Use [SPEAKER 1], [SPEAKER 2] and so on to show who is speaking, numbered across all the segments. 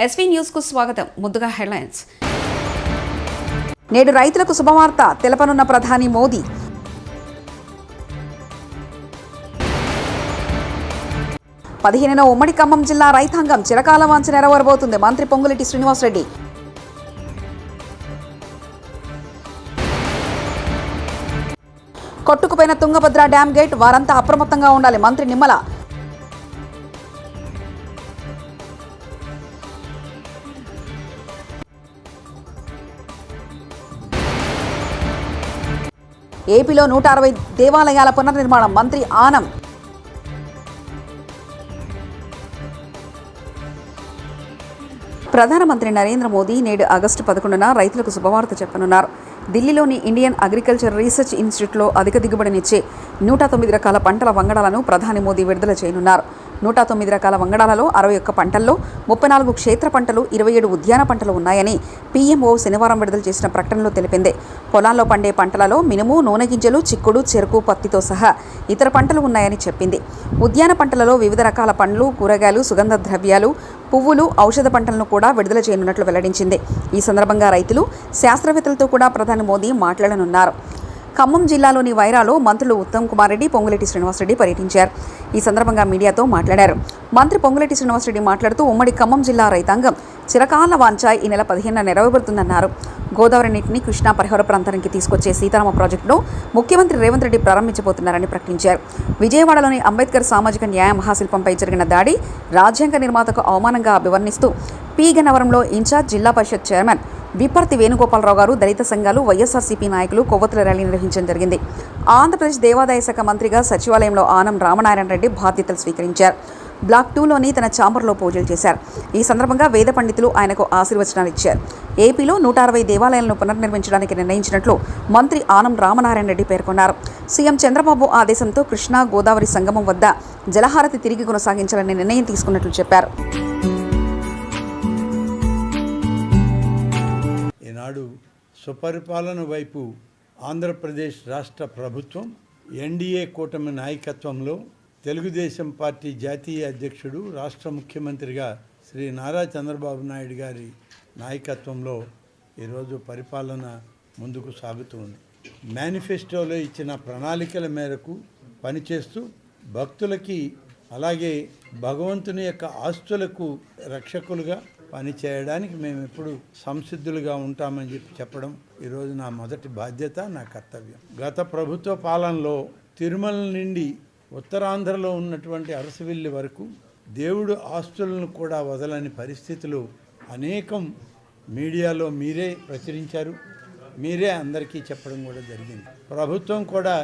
[SPEAKER 1] SV news కు స్వాగతం. ముందుగా హెడ్లైన్స్. నేడు రైతులకు శుభవార్త తెలపనున్న ప్రధాని మోదీ. పదిహేనున ఉమ్మడి ఖమ్మం జిల్లా రైతాంగం చిరకాల వాంఛ నెరవేరబోతుంది. మంత్రి పొంగులేటి శ్రీనివాసరెడ్డి. కొట్టుకుపోయిన తుంగభద్ర డ్యాం గేట్, వారంతా అప్రమత్తంగా ఉండాలి. మంత్రి నిమ్మల. ఏపీలో 160 దేవాలయాల పునర్నిర్మాణం. మంత్రి ఆనం. ప్రధానమంత్రి నరేంద్ర మోదీ నేడు ఆగస్టు 11న రైతులకు శుభవార్త చెప్పనున్నారు. ఢిల్లీలోని ఇండియన్ అగ్రికల్చర్ రీసెర్చ్ ఇన్స్టిట్యూట్లో అధిక దిగుబడినిచ్చే 109 రకాల పంటల వంగడాలను ప్రధాని మోదీ విడుదల చేయనున్నారు. 109 రకాల వంగడాలలో 61 పంటల్లో 34 క్షేత్ర పంటలు, 27 ఉద్యాన పంటలు ఉన్నాయని పీఎంఓ శనివారం విడుదల చేసిన ప్రకటనలో తెలిపింది. పొలాల్లో పండే పంటలలో మినుము, నూనె గింజలు, చిక్కుడు, చెరుకు, పత్తితో సహా ఇతర పంటలు ఉన్నాయని చెప్పింది. ఉద్యాన పంటలలో వివిధ రకాల పండ్లు, కూరగాయలు, సుగంధ ద్రవ్యాలు, పువ్వులు, ఔషధ పంటలను కూడా విడుదల చేయనున్నట్లు వెల్లడించింది. ఈ సందర్భంగా రైతులు, శాస్త్రవేత్తలతో కూడా ప్రధాని మోదీ మాట్లాడనున్నారు. ఖమ్మం జిల్లాలోని వైరాలో మంత్రులు ఉత్తమ్ కుమార్ రెడ్డి, పొంగులేటి శ్రీనివాసరెడ్డి పర్యటించారు. ఈ సందర్భంగా మీడియాతో మాట్లాడారు. మంత్రి పొంగులేటి శ్రీనివాసరెడ్డి మాట్లాడుతూ ఉమ్మడి ఖమ్మం జిల్లా రైతాంగం చిరకాల వాంఛ ఈ నెల 15న నెరవేరుతుందన్నారు. గోదావరి నీటిని కృష్ణా పరిహార ప్రాంతానికి తీసుకొచ్చే సీతారామ ప్రాజెక్టును ముఖ్యమంత్రి రేవంత్ రెడ్డి ప్రారంభించబోతున్నారని ప్రకటించారు. విజయవాడలోని అంబేద్కర్ సామాజిక న్యాయ మహాశిల్పంపై జరిగిన దాడి రాజ్యాంగ నిర్మాతకు అవమానంగా అభివర్ణిస్తూ పి గన్నవరంలో ఇన్ఛార్జ్ జిల్లా పరిషత్ చైర్మన్ విప్పర్తి వేణుగోపాలరావు గారు, దళిత సంఘాలు, వైఎస్ఆర్సీపీ నాయకులు కొవ్వొత్తుల ర్యాలీ నిర్వహించడం జరిగింది. ఆంధ్రప్రదేశ్ దేవాదాయ శాఖ మంత్రిగా సచివాలయంలో ఆనం రామనారాయణ రెడ్డి బాధ్యతలు స్వీకరించారు. బ్లాక్ 2లోని తన ఛాంబర్లో పూజలు చేశారు. ఈ సందర్భంగా వేద పండితులు ఆయనకు ఆశీర్వచనాలు ఇచ్చారు. ఏపీలో 160 దేవాలయాలను పునర్నిర్మించడానికి నిర్ణయించినట్లు మంత్రి ఆనం రామనారాయణ రెడ్డి పేర్కొన్నారు. సీఎం చంద్రబాబు ఆదేశంతో కృష్ణా గోదావరి సంగమం వద్ద జలహారతి తిరిగి కొనసాగించాలని నిర్ణయం తీసుకున్నట్లు చెప్పారు.
[SPEAKER 2] ఈనాడు సుపరిపాలన వైపు ఆంధ్రప్రదేశ్ రాష్ట్ర ప్రభుత్వం ఎన్డీఏ కూటమి నాయకత్వంలో తెలుగుదేశం పార్టీ జాతీయ అధ్యక్షుడు, రాష్ట్ర ముఖ్యమంత్రిగా శ్రీ నారా చంద్రబాబు నాయుడు గారి నాయకత్వంలో ఈరోజు పరిపాలన ముందుకు సాగుతుంది. మేనిఫెస్టోలో ఇచ్చిన ప్రణాళికల మేరకు పనిచేస్తూ భక్తులకి, అలాగే భగవంతుని యొక్క ఆస్తులకు రక్షకులుగా పనిచేయడానికి మేము ఎప్పుడు సంసిద్ధులుగా ఉంటామని చెప్పడం ఈరోజు నా మొదటి బాధ్యత, నా కర్తవ్యం. గత ప్రభుత్వ పాలనలో తిరుమల నుండి ఉత్తరాంధ్రలో ఉన్నటువంటి అరసవిల్లి వరకు దేవుడు ఆస్తులను కూడా వదలని పరిస్థితులు అనేకం మీడియాలో మీరే ప్రచురించారు, మీరే అందరికీ చెప్పడం కూడా జరిగింది. ప్రభుత్వం కూడా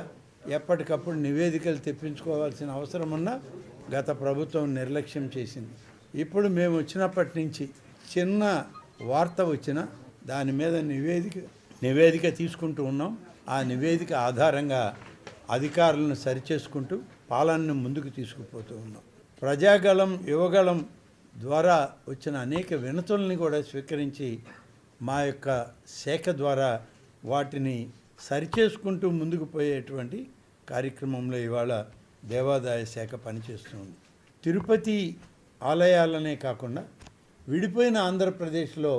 [SPEAKER 2] ఎప్పటికప్పుడు నివేదికలు తెప్పించుకోవాల్సిన అవసరం ఉన్నా గత ప్రభుత్వం నిర్లక్ష్యం చేసింది. ఇప్పుడు మేము వచ్చినప్పటి నుంచి చిన్న వార్త వచ్చినా దాని మీద నివేదిక తీసుకుంటూ ఉన్నాం. ఆ నివేదిక ఆధారంగా అధికారులను సరిచేసుకుంటూ పాలనను ముందుకు తీసుకుపోతూ ఉన్నాం. ప్రజాగళం, యువగళం ద్వారా వచ్చిన అనేక వినతుల్ని కూడా స్వీకరించి మా యొక్క శాఖ ద్వారా వాటిని సరిచేసుకుంటూ ముందుకు పోయేటువంటి కార్యక్రమంలో ఇవాళ దేవాదాయ శాఖ పనిచేస్తుంది. తిరుపతి ఆలయాలనే కాకుండా విడిపోయిన ఆంధ్రప్రదేశ్లో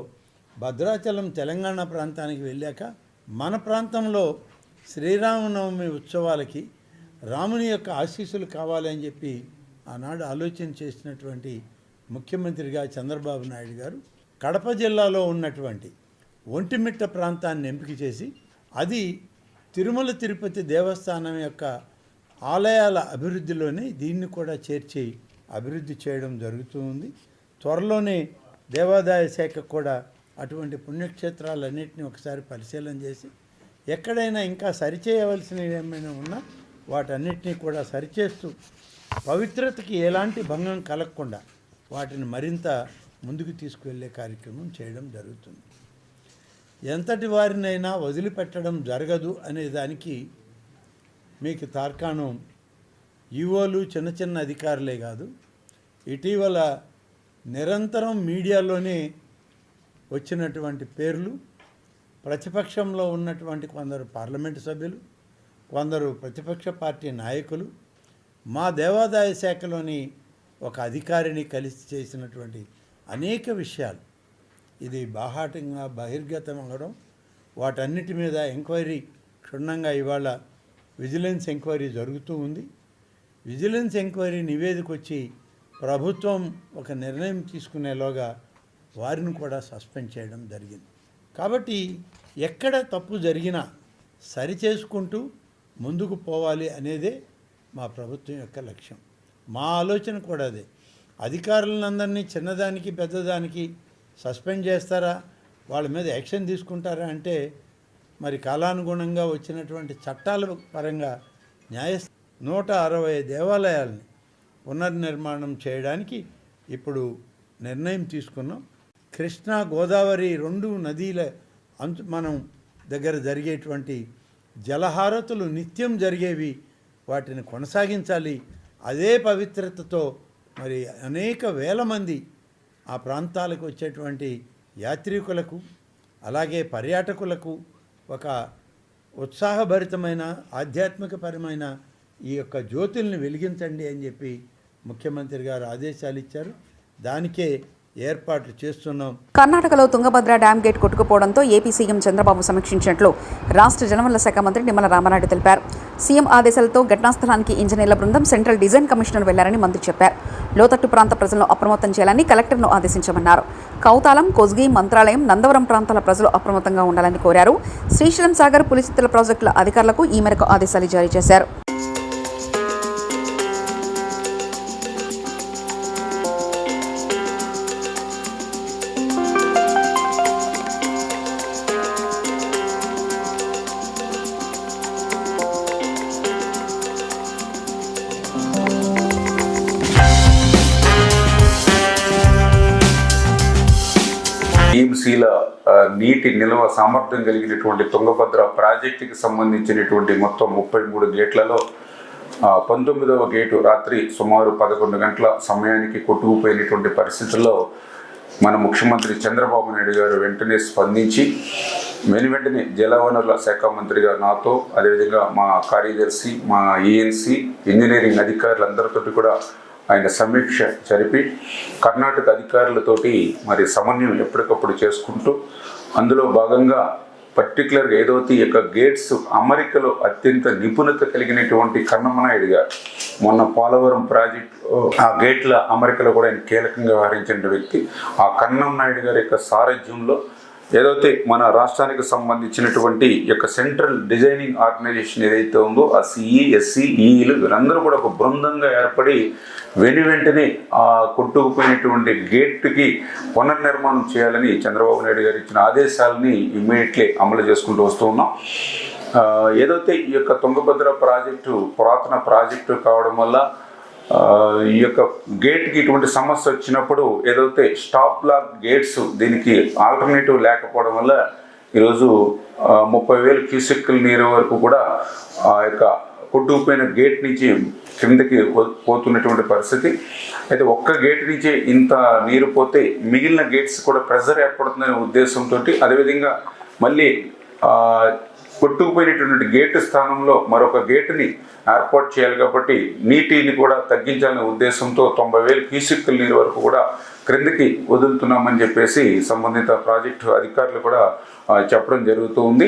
[SPEAKER 2] భద్రాచలం తెలంగాణ ప్రాంతానికి వెళ్ళాక మన ప్రాంతంలో శ్రీరామనవమి ఉత్సవాలకి రాముని యొక్క ఆశీస్సులు కావాలని చెప్పి ఆనాడు ఆలోచన చేసినటువంటి ముఖ్యమంత్రిగా చంద్రబాబు నాయుడు గారు కడప జిల్లాలో ఉన్నటువంటి ఒంటిమిట్ట ప్రాంతాన్ని ఎంపిక చేసి అది తిరుమల తిరుపతి దేవస్థానం యొక్క ఆలయాల అభివృద్ధిలోనే దీన్ని కూడా చేర్చి అభివృద్ధి చేయడం జరుగుతుంది. త్వరలోనే దేవాదాయ శాఖ కూడా అటువంటి పుణ్యక్షేత్రాలన్నింటినీ ఒకసారి పరిశీలన చేసి ఎక్కడైనా ఇంకా సరిచేయవలసినవి ఏమైనా ఉన్నా వాటన్నిటినీ కూడా సరిచేస్తూ పవిత్రతకి ఎలాంటి భంగం కలగకుండా వాటిని మరింత ముందుకు తీసుకువెళ్ళే కార్యక్రమం చేయడం జరుగుతుంది. ఎంతటి వారినైనా వదిలిపెట్టడం జరగదు అనే దానికి మీకు తార్కాణం ఈవోలు, చిన్న చిన్న అధికారులే కాదు, ఇటీవల నిరంతరం మీడియాలోనే వచ్చినటువంటి పేర్లు, ప్రతిపక్షంలో ఉన్నటువంటి కొందరు పార్లమెంటు సభ్యులు, కొందరు ప్రతిపక్ష పార్టీ నాయకులు మా దేవాదాయ శాఖలోని ఒక అధికారిని కలిసి చేసినటువంటి అనేక విషయాలు ఇది బాహాటంగా బహిర్గతం అవ్వడం, వాటన్నిటి మీద ఎంక్వైరీ క్షుణ్ణంగా ఇవాళ విజిలెన్స్ ఎంక్వైరీ జరుగుతూ ఉంది. విజిలెన్స్ ఎంక్వైరీ నివేదిక వచ్చి ప్రభుత్వం ఒక నిర్ణయం తీసుకునేలోగా వారిని కూడా సస్పెండ్ చేయడం జరిగింది. కాబట్టి ఎక్కడ తప్పు జరిగినా సరిచేసుకుంటూ ముందుకు పోవాలి అనేదే మా ప్రభుత్వం యొక్క లక్ష్యం. మా ఆలోచన కూడా అదే. అధికారులందరినీ చిన్నదానికి పెద్దదానికి సస్పెండ్ చేస్తారా, వాళ్ళ మీద యాక్షన్ తీసుకుంటారా అంటే మరి కాలానుగుణంగా వచ్చినటువంటి చట్టాల పరంగా 160 దేవాలయాలని పునర్నిర్మాణం చేయడానికి ఇప్పుడు నిర్ణయం తీసుకున్నాం. కృష్ణా గోదావరి 2 నదీల మనం దగ్గర జరిగేటువంటి జలహారతులు నిత్యం జరిగేవి, వాటిని కొనసాగించాలి. అదే పవిత్రతతో మరి అనేక వేల మంది ఆ ప్రాంతాలకు వచ్చేటువంటి యాత్రికులకు అలాగే పర్యాటకులకు ఒక ఉత్సాహభరితమైన ఆధ్యాత్మికపరమైన ఈ యొక్క జ్యోతుల్ని వెలిగించండి అని చెప్పి ముఖ్యమంత్రి గారు ఆదేశాలు ఇచ్చారు. దానికే ఏర్పాట్లు చేస్తున్నాం.
[SPEAKER 1] కర్ణాటకలో తుంగభద్ర డ్యామ్ గేట్ కొట్టుకుపోవడంతో ఏపీ సీఎం చంద్రబాబు సమీక్షించినట్లు రాష్ట్ర జలవనరుల శాఖ మంత్రి నిమ్మల రామానాయుడు తెలిపారు. సీఎం ఆదేశాలతో ఘటనాస్థలానికి ఇంజనీర్ల బృందం సెంట్రల్ డిజైన్ కమిషనర్ వెళ్లారని మంత్రి చెప్పారు. లోతట్టు ప్రాంత ప్రజలను అప్రమత్తం చేయాలని కలెక్టర్ను ఆదేశించమన్నారు. కౌతాలం, కొజ్గి, మంత్రాలయం, నందవరం ప్రాంతాల ప్రజలు అప్రమత్తంగా ఉండాలని కోరారు. శ్రీశైలం సాగర్, పులిచిత్తల ప్రాజెక్టుల అధికారులకు ఈ మేరకు ఆదేశాలు జారీ చేశారు.
[SPEAKER 3] టీఎంసీల నీటి నిల్వ సామర్థ్యం కలిగినటువంటి తుంగభద్ర ప్రాజెక్టుకి సంబంధించినటువంటి మొత్తం 33 గేట్లలో 19వ గేటు రాత్రి సుమారు 11 గంటల సమయానికి కొట్టుకుపోయినటువంటి పరిస్థితుల్లో మన ముఖ్యమంత్రి చంద్రబాబు నాయుడు గారు వెంటనే స్పందించి వెంటనే జలవనరుల శాఖ మంత్రిగా నాతో, అదేవిధంగా మా కార్యదర్శి, మా ఈఎన్సీ ఇంజనీరింగ్ అధికారులందరితో కూడా ఆయన సమీక్ష జరిపి కర్ణాటక అధికారులతోటి మరి సమన్వయం ఎప్పటికప్పుడు చేసుకుంటూ అందులో భాగంగా పర్టికులర్గా ఏదైతే యొక్క గేట్స్ అమరికలో అత్యంత నిపుణత కలిగినటువంటి కన్నమనాయుడు గారు మొన్న పోలవరం ప్రాజెక్టు ఆ గేట్ల అమరికలో కూడా ఆయన కీలకంగా వ్యవహరించిన వ్యక్తి. ఆ కన్నమనాయుడు గారి యొక్క సారథ్యంలో ఏదైతే మన రాష్ట్రానికి సంబంధించినటువంటి యొక్క సెంట్రల్ డిజైనింగ్ ఆర్గనైజేషన్ ఏదైతే ఉందో ఆ సిఈ, ఎస్సీ, ఈఈలు వీరందరూ కూడా ఒక బృందంగా ఏర్పడి వెంటనే ఆ కొట్టుకుపోయినటువంటి గేట్కి పునర్నిర్మాణం చేయాలని చంద్రబాబు నాయుడు గారు ఇచ్చిన ఆదేశాలని ఇమ్మీడియట్లీ అమలు చేసుకుంటూ వస్తూ ఉన్నాం. ఏదైతే ఈ యొక్క తుంగభద్ర ప్రాజెక్టు పురాతన ప్రాజెక్టు కావడం వల్ల ఈ యొక్క గేట్కి ఇటువంటి సమస్య వచ్చినప్పుడు ఏదైతే స్టాప్ లాక్ గేట్స్ దీనికి ఆల్టర్నేటివ్ లేకపోవడం వల్ల ఈరోజు 30,000 క్యూసెక్కుల నీరు వరకు కూడా ఆ యొక్క కొట్టుకుపోయిన గేట్ నుంచి కిందకి పోతున్నటువంటి పరిస్థితి. అయితే ఒక్క గేట్ నుంచి ఇంత నీరు పోతే మిగిలిన గేట్స్ కూడా ప్రెషర్ ఏర్పడుతుందనే ఉద్దేశంతో, అదేవిధంగా మళ్ళీ కొట్టుకుపోయినటువంటి గేటు స్థానంలో మరొక గేటుని ఏర్పాటు చేయాలి కాబట్టి నీటిని కూడా తగ్గించాలనే ఉద్దేశంతో 90,000 క్యూసెక్కుల నీరు వరకు కూడా క్రిందికి వదులుతున్నామని చెప్పేసి సంబంధిత ప్రాజెక్టు అధికారులు కూడా చెప్పడం జరుగుతూ ఉంది.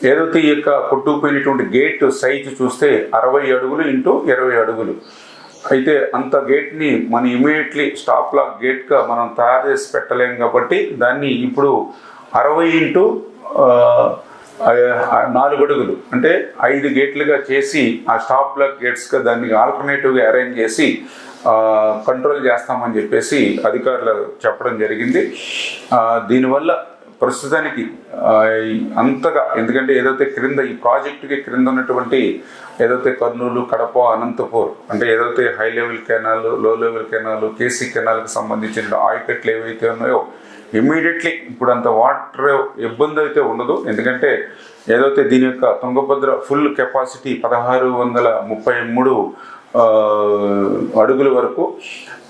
[SPEAKER 3] ఏదైతే ఈ యొక్క కొట్టుకుపోయినటువంటి గేట్ సైజు చూస్తే 60 అడుగులు ఇంటూ 20 అడుగులు. అయితే అంత గేట్ని మనం ఇమీడియట్లీ స్టాప్ లాక్ గేట్గా మనం తయారు చేసి పెట్టలేము కాబట్టి దాన్ని ఇప్పుడు 60 ఇంటూ 4 అడుగులు అంటే 5 గేట్లుగా చేసి ఆ స్టాప్ లాక్ గేట్స్గా దాన్ని ఆల్టర్నేటివ్గా అరేంజ్ చేసి కంట్రోల్ చేస్తామని చెప్పేసి అధికారులు చెప్పడం జరిగింది. దీనివల్ల ప్రస్తుతానికి అంతగా, ఎందుకంటే ఏదైతే క్రింద ఈ ప్రాజెక్టుకి క్రింద ఉన్నటువంటి ఏదైతే కర్నూలు, కడప, అనంతపూర్ అంటే ఏదైతే హై లెవెల్ కెనాల్, లో లెవెల్ కెనాల్, కేసీ కెనాల్కి సంబంధించిన ఆయకట్లు ఏవైతే ఉన్నాయో ఇమ్మీడియట్లీ ఇప్పుడు అంత వాటర్ ఇబ్బంది అయితే ఉండదు. ఎందుకంటే ఏదైతే దీని యొక్క తుంగభద్ర ఫుల్ కెపాసిటీ 1633 అడుగుల వరకు,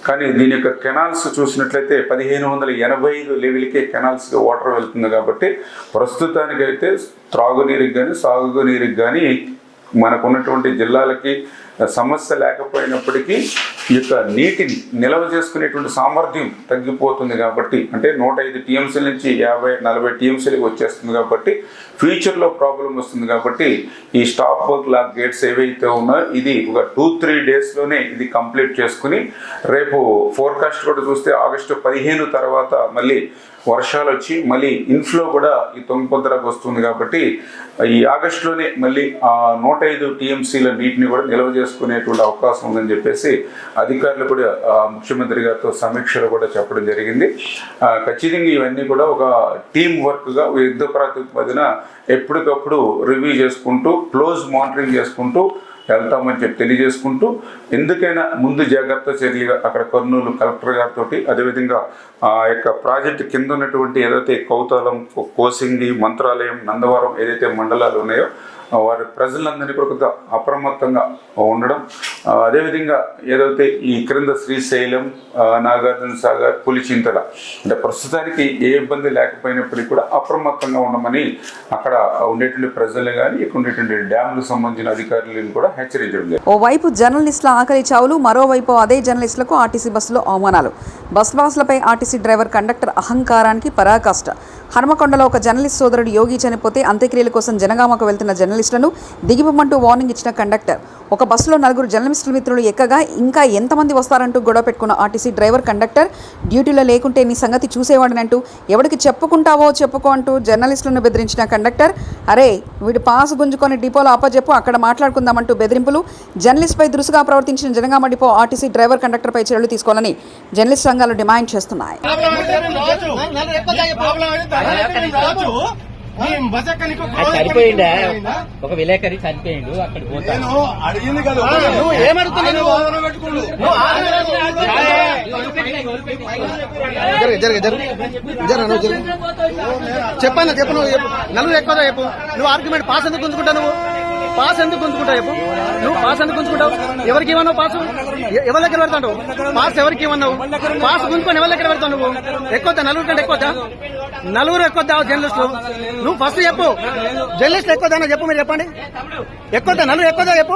[SPEAKER 3] కానీ దీని యొక్క కెనాల్స్ చూసినట్లయితే 1585 లెవెల్కే కెనాల్స్గా వాటర్ వెళ్తుంది కాబట్టి ప్రస్తుతానికైతే త్రాగునీరుకి కానీ సాగునీరుకి కానీ మనకున్నటువంటి జిల్లాలకి సమస్య లేకపోయినప్పటికీ ఈ యొక్క నీటిని నిల్వ చేసుకునేటువంటి సామర్థ్యం తగ్గిపోతుంది కాబట్టి, అంటే 105 టీఎంసీల నుంచి 50-40 టీఎంసీలకు వచ్చేస్తుంది కాబట్టి ఫ్యూచర్లో ప్రాబ్లం వస్తుంది. కాబట్టి ఈ స్టాప్ వర్క్ లాక్ గేట్స్ ఏవైతే ఉన్నాయో ఇది ఒక 2-3 డేస్లోనే ఇది కంప్లీట్ చేసుకుని, రేపు ఫోర్కాస్ట్ కూడా చూస్తే ఆగస్టు 15 తర్వాత మళ్ళీ వర్షాలు వచ్చి మళ్ళీ ఇన్ఫ్లో కూడా ఈ తుంగభద్రకు వస్తుంది. కాబట్టి ఈ ఆగస్టులోనే మళ్ళీ 105 టీఎంసీల నీటిని కూడా నిల్వ చేసుకునేటువంటి అవకాశం ఉందని చెప్పేసి అధికారులు కూడా ముఖ్యమంత్రి గారితో సమీక్షలో కూడా చెప్పడం జరిగింది. ఖచ్చితంగా ఇవన్నీ కూడా ఒక టీం వర్క్గా యుద్ధ ప్రాతిపదికన ఎప్పటికప్పుడు రివ్యూ చేసుకుంటూ క్లోజ్ మానిటరింగ్ చేసుకుంటూ వెళ్తామని చెప్పి తెలియజేసుకుంటూ, ఎందుకైనా ముందు జాగ్రత్త చర్యగా అక్కడ కర్నూలు కలెక్టర్ గారితో, అదేవిధంగా ఆ యొక్క ప్రాజెక్టు కింద ఉన్నటువంటి ఏదైతే కౌతాలం, కోసింగి, మంత్రాలయం, నందవరం ఏదైతే మండలాలు ఉన్నాయో వారి ప్రజలందరినీ కూడా కొంత అప్రమత్తంగా ఉండడం, అదేవిధంగా ఏదైతే ఈ క్రింద శ్రీశైలం, నాగార్జున సాగర్, పులిచింతల అంటే ప్రస్తుతానికి ఏ ఇబ్బంది లేకపోయినప్పటికీ కూడా అప్రమత్తంగా ఉండమని అక్కడ ఉండేటువంటి ప్రజలు కానీ ఇక్కడ ఉండేటువంటి డ్యాములకు సంబంధించిన అధికారులను కూడా హెచ్చరించడం జరిగింది.
[SPEAKER 1] ఓవైపు జర్నలిస్టుల ఆకలి చావులు, మరోవైపు అదే జర్నలిస్టులకు ఆర్టీసీ బస్సులో అవమానాలు. బస్ బాసులపై ఆర్టీసీ డ్రైవర్ కండక్టర్ అహంకారానికి పరాకాష్ట. హనుమకొండలో ఒక జర్నలిస్ట్ సోదరుడు యోగి చనిపోతే అంత్యక్రియల కోసం జనగామకు వెళ్తున్న జర్నలిస్టులను దిగిపోమంటూ వార్నింగ్ ఇచ్చిన కండక్టర్. ఒక బస్సులో 4 జర్నలిస్టుల మిత్రులు ఎక్కగా ఇంకా ఎంతమంది వస్తారంటూ గొడవ పెట్టుకున్న ఆర్టీసీ డ్రైవర్ కండక్టర్. డ్యూటీలో లేకుంటే నీ సంగతి చూసేవాడినంటూ ఎవరికి చెప్పుకుంటావో చెప్పుకో అంటూ జర్నలిస్టులను బెదిరించిన కండక్టర్. అరే వీడి పాస్ గుంజుకొని డిపోలో అప్పచెప్పు, అక్కడ మాట్లాడుకుందామంటూ బెదిరింపులు. జర్నలిస్ట్పై దురుసుగా ప్రవర్తించిన జనగామ డిపో ఆర్టీసీ డ్రైవర్ కండక్టర్పై చర్యలు తీసుకోవాలని జర్నలిస్ట్ సంఘాలు డిమాండ్ చేస్తున్నాయి.
[SPEAKER 4] చనిపోయిందా ఒక విలేకరి చనిపోయిండు, అక్కడ పోతాను అడిగింది కదా. నువ్వు ఏమడుగుతున్నావు? చెప్పన్నా చెప్పు, నువ్వు నలుగురు ఎక్కువ చెప్పు. నువ్వు ఆర్గ్యుమెంట్ పాస్ ఎందుకు గుంజుకుంటావు? నువ్వు పాస్ ఎందుకు గుంజుకుంటావు చెప్పు. నువ్వు పాస్ ఎందుకు గుంజుకుంటావు? ఎవరికి ఇవ్వన్నావు పాసు? ఎవరి దగ్గర పెడతావు పాస్? ఎవరికి ఇవ్వన్నావు పాస్? గుంజుకొని ఎవరి దగ్గర పెడతావు? నువ్వు ఎక్కువ నలుగురు కంటే ఎక్కువ నలుగురు ఎక్కువ జర్నలిస్టులు. నువ్వు ఫస్ట్ చెప్పు, జర్నలిస్ట్ ఎక్కువ చెప్పు. మీరు చెప్పండి, ఎక్కువ నలుగురు ఎక్కువ చెప్పు,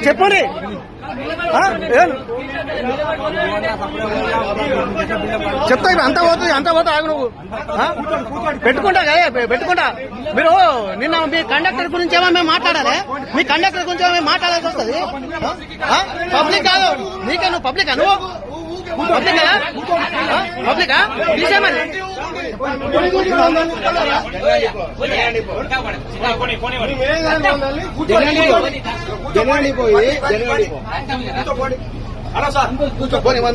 [SPEAKER 4] చెప్పండి. చెప్తా అంత పోతుంది ఆగు. నువ్వు పెట్టుకుంటా కదా, పెట్టుకుంటా. మీరు నిన్న మీ కండక్టర్ గురించి ఏమో మేము మాట్లాడాలి, మీ కండక్టర్ గురించి ఏమో మేము మాట్లాడాల్సి వస్తుంది. పబ్లిక్ కాదు నీకే, నువ్వు పబ్లిక్ నువ్వు పబ్లిక్ కదా, పబ్లికా తీసేమని.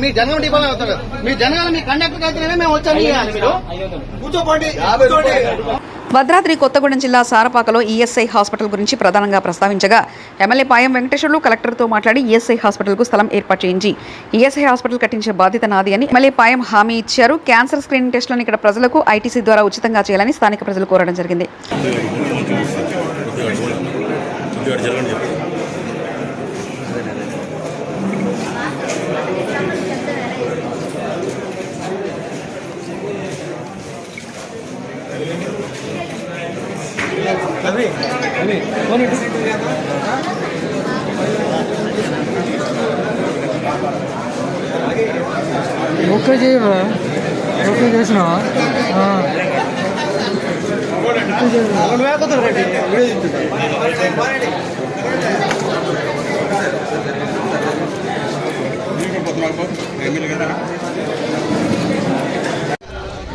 [SPEAKER 4] మీ జనగం డిపోలో వస్తారు. మీ జనగాలు మీ కండక్టర్ అయితేనే మేము వచ్చాము. మీరు కూర్చోపోండి.
[SPEAKER 1] భద్రాద్రి కొత్తగూడెం జిల్లా సారపాకలో ఈఎస్ఐ హాస్పిటల్ గురించి ప్రధానంగా ప్రస్తావించగా ఎమ్మెల్యే పాయం వెంకటేశ్వర్లు కలెక్టర్తో మాట్లాడి ఈఎస్ఐ హాస్పిటల్కు స్థలం ఏర్పాటు చేయించి ఈఎస్ఐ హాస్పిటల్ కట్టించే బాధ్యత నాది అని ఎమ్మెల్యే పాయం హామీ ఇచ్చారు. క్యాన్సర్ స్క్రీనింగ్ టెస్టులను ఇక్కడ ప్రజలకు ఐటీసీ ద్వారా ఉచితంగా చేయాలని స్థానిక ప్రజలు కోరడం జరిగింది.
[SPEAKER 5] ఓకే చేయవా? ఓకే చేసినావా?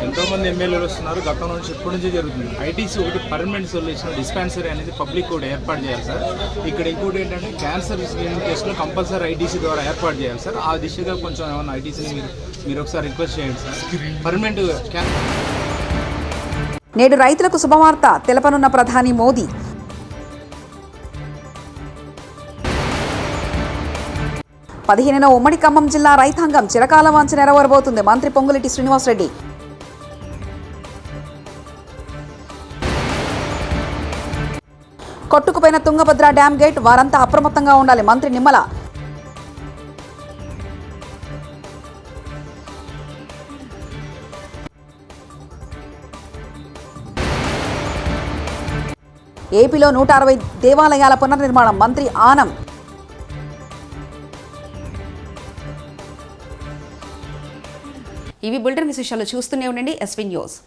[SPEAKER 6] ఎంతోమంది ఎమ్మెల్యేలు వస్తున్నారు. గతం నుంచి ఇప్పటి నుంచి జరుగుతుంది. ఐటీసీ ఒకటి పర్మనెంట్ సొల్యూషన్ డిస్పెన్సరీ అనేది పబ్లిక్ కూడా ఏర్పాటు చేయాలి సార్. ఇక్కడ ఇంకోటి ఏంటంటే క్యాన్సర్ స్క్రీనింగ్ టెస్ట్లో కంపల్సరీ ఐటీసీ ద్వారా ఏర్పాటు చేయాలి సార్. ఆ దిశగా కొంచెం ఏమన్నా ఐటీసీని మీరు ఒకసారి రిక్వెస్ట్ చేయండి సార్. పర్మనెంట్
[SPEAKER 1] నేడు రైతులకు శుభవార్త తెలపనున్న ప్రధాని మోదీ. పదిహేనున ఉమ్మడి ఖమ్మం జిల్లా రైతాంగం చిరకాల వాంఛ నెరవేరబోతుంది. మంత్రి పొంగులేటి శ్రీనివాసరెడ్డి. కొట్టుకుపోయిన తుంగభద్ర డ్యామ్ గేట్, వారంతా అప్రమత్తంగా ఉండాలి. మంత్రి నిమ్మల. ఏపీలో 160 దేవాలయాల పునర్నిర్మాణం. మంత్రి ఆనం. ఇవి బులెటిన్ విశేషాలు. చూస్తూనే ఉండండి ఎస్వీ న్యూస్.